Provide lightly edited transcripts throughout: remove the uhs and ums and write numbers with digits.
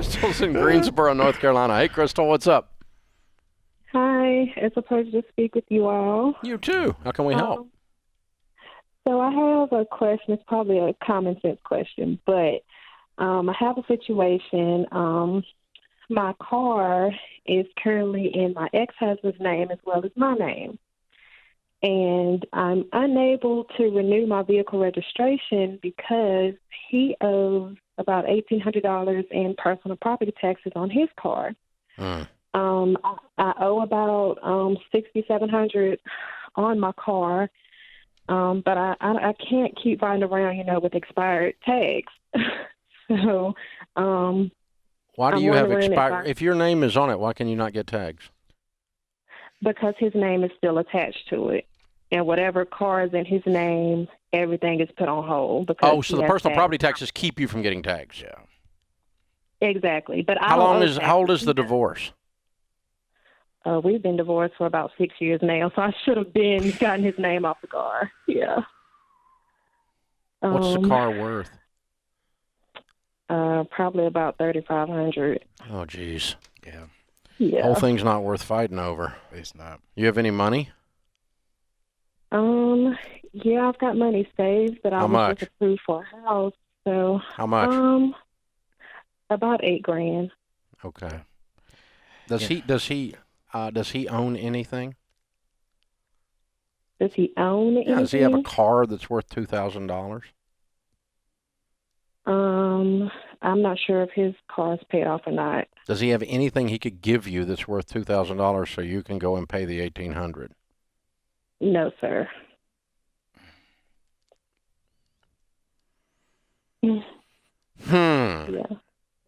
Crystal's in Greensboro, North Carolina. Hey, Crystal, what's up? Hi, it's a pleasure to speak with you all. You too. How can we help? So I have a question. It's probably a common sense question, but I have a situation. My car is currently in my ex-husband's name as well as my name. And I'm unable to renew my vehicle registration because he owes about $1,800 in personal property taxes on his car. I owe about $6,700 on my car, but I can't keep riding around, with expired tags. So, why do you have expired? If your name is on it, why can you not get tags? Because his name is still attached to it. And whatever car is in his name, everything is put on hold. Oh, so the personal property taxes keep you from getting tags. Yeah. Exactly. But how old is the divorce? We've been divorced for about 6 years now, so I should have gotten his name off the car. Yeah. What's the car worth? Probably about $3,500. Oh, geez. Yeah. Yeah. Whole thing's not worth fighting over. It's not. You have any money? Yeah, I've got money saved, but I was just approved for a house. So how much? About $8,000. Okay. Does he own anything? Does he own anything? Yeah, does he have a car that's worth $2,000? I'm not sure if his car is paid off or not. Does he have anything he could give you that's worth $2,000 so you can go and pay the $1,800? No, sir. Yeah.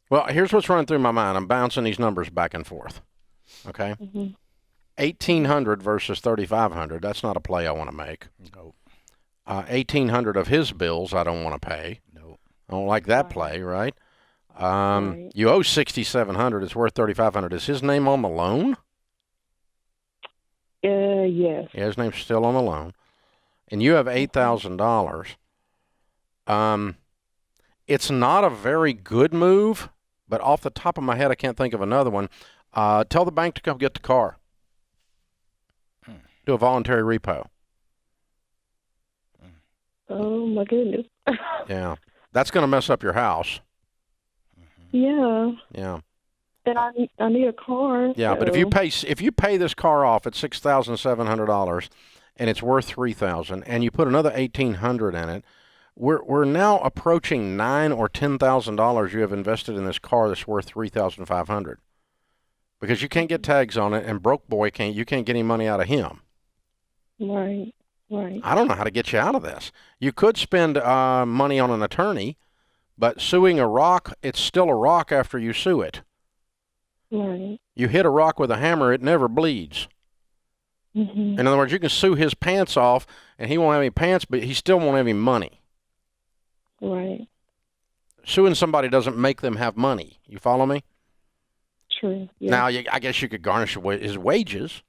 Well, here's what's running through my mind. I'm bouncing these numbers back and forth. Okay? Mm-hmm. 1,800 versus 3,500. That's not a play I want to make. Nope. 1,800 of his bills I don't want to pay. Nope. I don't like that play, right? You owe 6,700. It's worth 3,500. Is his name on the loan? Yes. Yeah, his name's still on the loan. And you have $8,000. It's not a very good move, but off the top of my head, I can't think of another one. Tell the bank to come get the car. Do a voluntary repo. Oh, my goodness. Yeah. That's going to mess up your house. Yeah. Yeah. Then I need a car. Yeah, so. but if you pay this car off at $6,700 and it's worth $3,000 and you put another $1,800 in it, we're now approaching $9,000 or $10,000 you have invested in this car that's worth $3,500 because you can't get tags on it, and broke boy you can't get any money out of him. Right. I don't know how to get you out of this. You could spend money on an attorney, but suing a rock, it's still a rock after you sue it. Right. You hit a rock with a hammer, it never bleeds. Mm-hmm. In other words, you can sue his pants off, and he won't have any pants, but he still won't have any money. Right. Suing somebody doesn't make them have money. You follow me? True. Yeah. Now, I guess you could garnish his wages,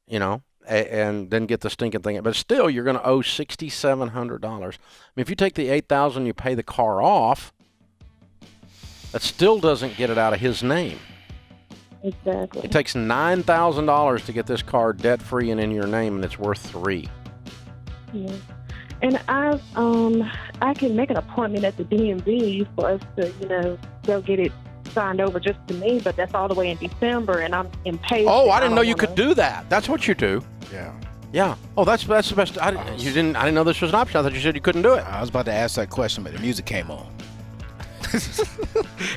and then get the stinking thing. But still, you're going to owe $6,700. I mean, if you take the $8,000, you pay the car off, that still doesn't get it out of his name. Exactly. It takes $9,000 to get this car debt-free and in your name, and it's worth $3,000. Yeah. And I can make an appointment at the DMV for us to, go get it signed over just to me, but that's all the way in December, and I'm impatient. Oh, I didn't know you could do that. That's what you do. Yeah. Yeah. Oh, that's the best. I didn't know this was an option. I thought you said you couldn't do it. I was about to ask that question, but the music came on.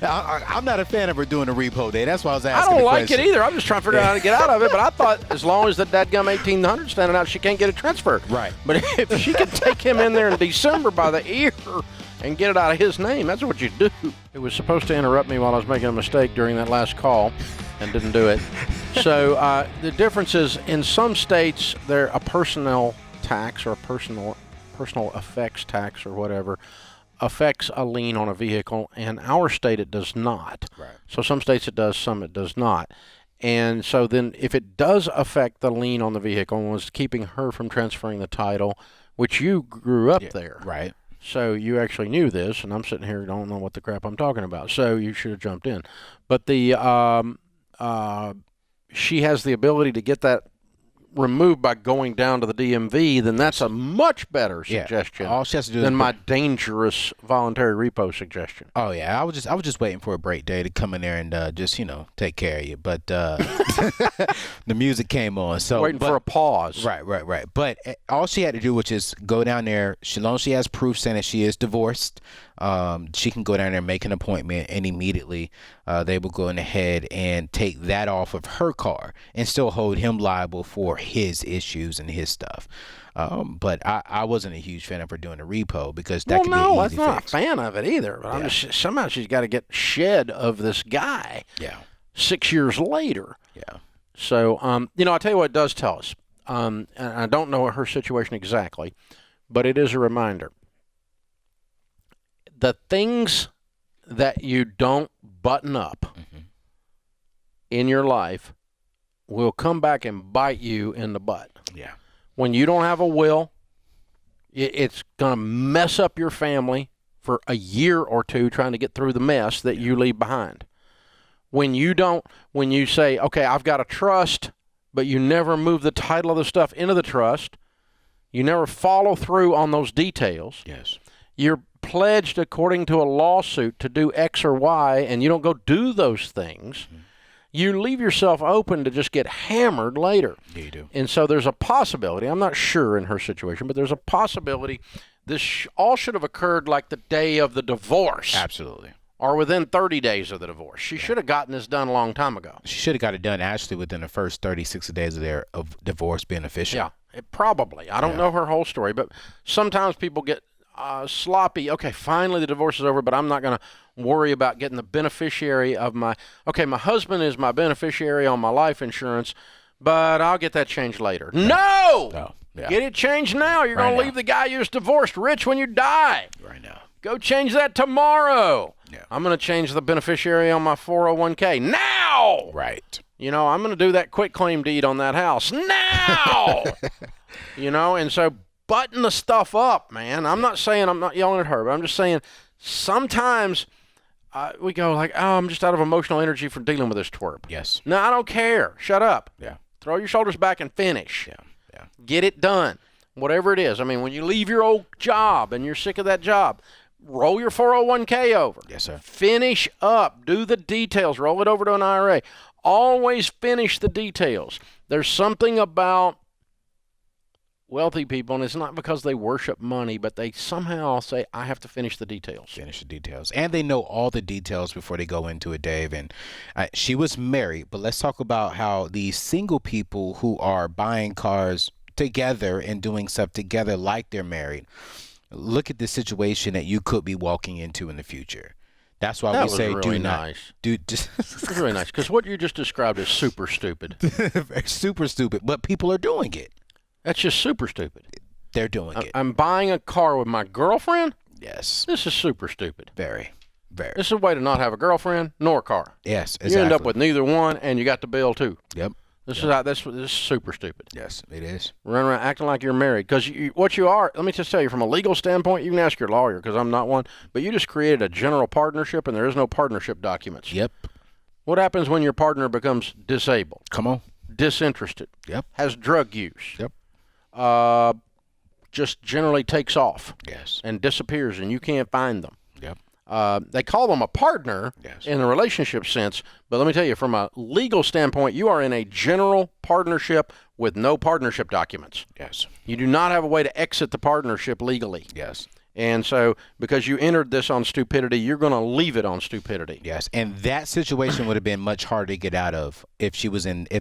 I'm not a fan of her doing a repo day. That's why I was asking. I don't like it either. I'm just trying to figure out how to get out of it. But I thought as long as the dadgum 1,800 standing out, she can't get it transferred. Right. But if she could take him in there in December by the ear and get it out of his name, that's what you do. It was supposed to interrupt me while I was making a mistake during that last call and didn't do it. So the difference is in some states, there a personnel tax or a personal effects tax or whatever affects a lien on a vehicle. In our state, it does not. Right. So some states it does, some it does not. And so then if it does affect the lien on the vehicle and was keeping her from transferring the title, which you grew up there. Right. So you actually knew this, and I'm sitting here don't know what the crap I'm talking about. So you should have jumped in. But she has the ability to get that removed by going down to the DMV, then that's a much better suggestion All she has to do than is my dangerous voluntary repo suggestion. Oh yeah, I was just waiting for a break day to come in there and just take care of you. But the music came on, so Waiting for a pause. Right. But all she had to do was just go down there. As long as she has proof saying that she is divorced, she can go down there and make an appointment, and immediately they will go ahead and take that off of her car and still hold him liable for his issues and his stuff. But I wasn't a huge fan of her doing a repo because that could be an easy I'm not fix. a fan of it either. But I'm just, somehow she's got to get shed of this guy. Yeah. 6 years later. Yeah. So, I'll tell you what it does tell us. And I don't know her situation exactly, but it is a reminder. The things that you don't button up in your life will come back and bite you in the butt. Yeah. When you don't have a will, it's going to mess up your family for a year or two trying to get through the mess that you leave behind. When you say, okay, I've got a trust, but you never move the title of the stuff into the trust, you never follow through on those details. Yes. You're pledged according to a lawsuit to do X or Y, and you don't go do those things. You leave yourself open to just get hammered later. Yeah, you do. And so there's a possibility, I'm not sure in her situation, but there's a possibility this all should have occurred like the day of the divorce. Absolutely. Or within 30 days of the divorce. She should have gotten this done a long time ago. She should have got it done actually within the first 30, 60 days of divorce being official. Yeah, probably. I don't know her whole story, but sometimes people get sloppy. Okay, finally the divorce is over, but I'm not going to worry about getting the beneficiary of my husband is my beneficiary on my life insurance, but I'll get that changed later. No! Yeah. Get it changed now. You're going to leave the guy you just divorced rich when you die. Right now. Go change that tomorrow. Yeah. I'm going to change the beneficiary on my 401k now. Right. I'm going to do that quick claim deed on that house now. And so button the stuff up, man. I'm not yelling at her, but I'm just saying sometimes we go like, oh, I'm just out of emotional energy for dealing with this twerp. Yes. No, I don't care. Shut up. Yeah. Throw your shoulders back and finish. Yeah. Get it done. Whatever it is. I mean, when you leave your old job and you're sick of that job, roll your 401k over. Yes, sir. Finish up. Do the details. Roll it over to an IRA. Always finish the details. There's something about wealthy people, and it's not because they worship money, but they somehow say, I have to finish the details. Finish the details. And they know all the details before they go into it, Dave. And she was married, but let's talk about how these single people who are buying cars together and doing stuff together like they're married, look at the situation that you could be walking into in the future. That's why we say really do not. Nice. It's really nice, because what you just described is super stupid. super stupid, but people are doing it. That's just super stupid. They're doing it. I'm buying a car with my girlfriend? Yes. This is super stupid. Very. This is a way to not have a girlfriend nor a car. Yes, exactly. You end up with neither one, and you got the bill too. Yep. This is super stupid. Yes, it is. Run around acting like you're married. Because what you are, let me just tell you, from a legal standpoint, you can ask your lawyer, because I'm not one, but you just created a general partnership, and there is no partnership documents. Yep. What happens when your partner becomes disabled? Come on. Disinterested. Yep. Has drug use. Yep. Just generally takes off. Yes. And disappears, and you can't find them. Yep. They call them a partner in a relationship sense, but let me tell you, from a legal standpoint, you are in a general partnership with no partnership documents. Yes. You do not have a way to exit the partnership legally. Yes. And so, because you entered this on stupidity, you're going to leave it on stupidity. Yes. And that situation would have been much harder to get out of if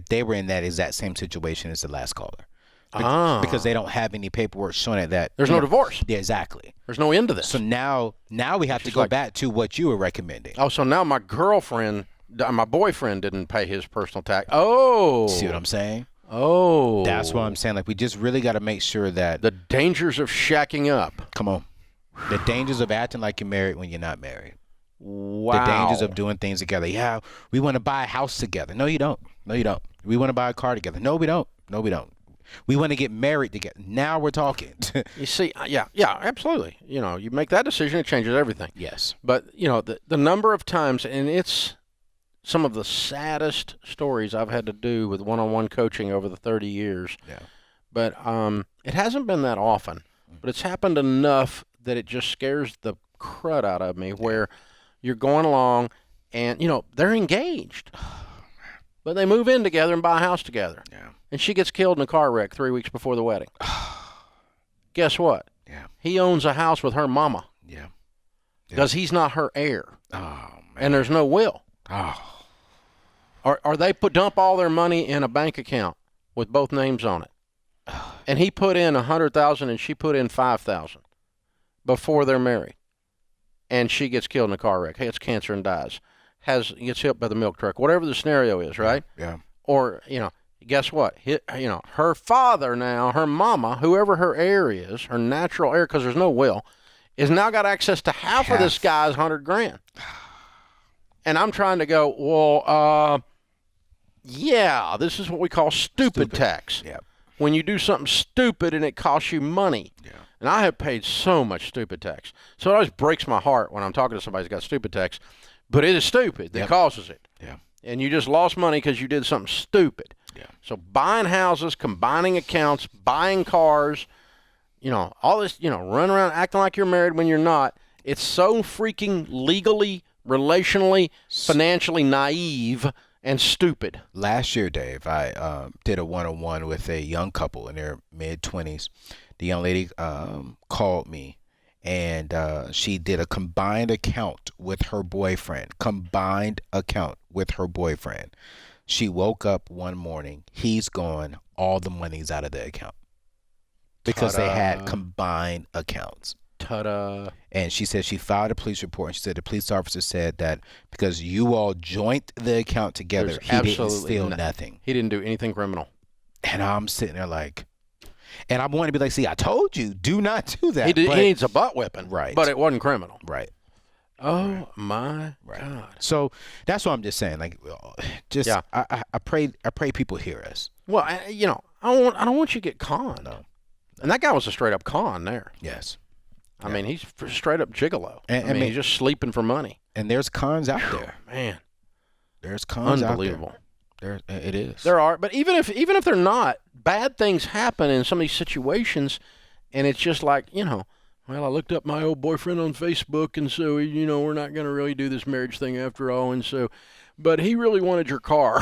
they were in that exact same situation as the last caller. Because they don't have any paperwork showing that there's no divorce. Yeah, exactly. There's no end to this. So now we have to go back to what you were recommending. Oh, so now my boyfriend didn't pay his personal tax. Oh. See what I'm saying? Oh. That's what I'm saying. Like, we just really got to make sure that the dangers of shacking up. Come on. The dangers of acting like you're married when you're not married. Wow. The dangers of doing things together. Yeah, we want to buy a house together. No, you don't. We want to buy a car together. No, we don't. We want to get married together. Now we're talking. You see, yeah, absolutely. You know, you make that decision, it changes everything. Yes. But, you know, the number of times, and it's some of the saddest stories I've had to do with one-on-one coaching over the 30 years. Yeah. But it hasn't been that often. But it's happened enough that it just scares the crud out of me, where you're going along and, you know, they're engaged. But they move in together and buy a house together. Yeah. And she gets killed in a car wreck 3 weeks before the wedding. Guess what? Yeah. He owns a house with her mama. Yeah. Because he's not her heir. Oh, man. And there's no will. Oh. Or they dump all their money in a bank account with both names on it. And he put in $100,000 and she put in $5,000 before they're married. And she gets killed in a car wreck, gets cancer and dies. Gets hit by the milk truck, whatever the scenario is, right? Yeah. Or, you know, guess what? Her father now, her mama, whoever her heir is, her natural heir, because there's no will, is now got access to half of this guy's $100,000. And I'm trying to go, well, yeah, this is what we call stupid tax. Yeah. When you do something stupid and it costs you money. Yeah. And I have paid so much stupid tax. So it always breaks my heart when I'm talking to somebody who's got stupid tax. But it is stupid that causes it. Yeah. And you just lost money because you did something stupid. Yeah. So buying houses, combining accounts, buying cars, you know, all this, you know, running around acting like you're married when you're not. It's so freaking legally, relationally, financially naive and stupid. Last year, Dave, I did a one-on-one with a young couple in their mid-20s. The young lady called me, and she did a combined account with her boyfriend. She woke up one morning. He's gone. All the money's out of the account because they had combined accounts. Ta-da. And she said she filed a police report, and she said the police officer said that because you all joined the account together, he didn't steal nothing. He didn't do anything criminal. And I'm sitting there like, and I want to be like, see, I told you, do not do that. He needs a butt whipping. Right. But it wasn't criminal. Right. Oh, my God. So that's what I'm just saying. Like, I pray people hear us. Well, you know, I don't want you to get conned. No. And that guy was a straight up con there. Yes. I mean, he's straight up gigolo. And, I mean, he's just sleeping for money. And there's cons out there. Man. There's cons Unbelievable. Out there. It is. There are. But even if they're not, bad things happen in some of these situations. And it's just like, you know, well, I looked up my old boyfriend on Facebook, and so, you know, we're not going to really do this marriage thing after all. And so, but he really wanted your car.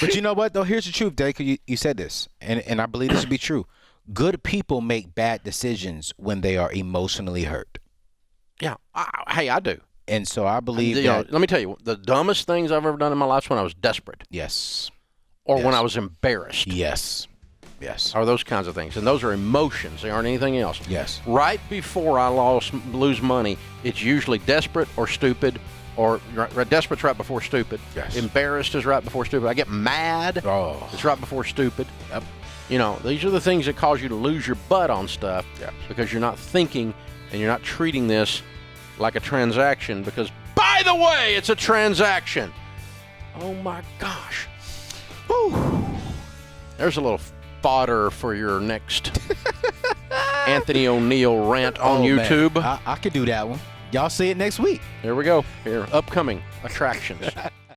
But you know what, though? Here's the truth, Dave. You said this, and I believe this to be true. Good people make bad decisions when they are emotionally hurt. Yeah. I do. And so I believe that. Let me tell you, the dumbest things I've ever done in my life is when I was desperate. Yes. Or when I was embarrassed. Yes. Yes. Or those kinds of things. And those are emotions. They aren't anything else. Yes. Right before I lose money, it's usually desperate or stupid, or desperate's right before stupid. Yes. Embarrassed is right before stupid. I get mad. Oh. It's right before stupid. Yep. You know, these are the things that cause you to lose your butt on stuff. Yeah. Because you're not thinking and you're not treating this like a transaction, because, by the way, it's a transaction. Oh, my gosh. Whew. There's a little fodder for your next Anthony O'Neill rant on YouTube. Man. I could do that one. Y'all see it next week. There we go. Here, upcoming attractions.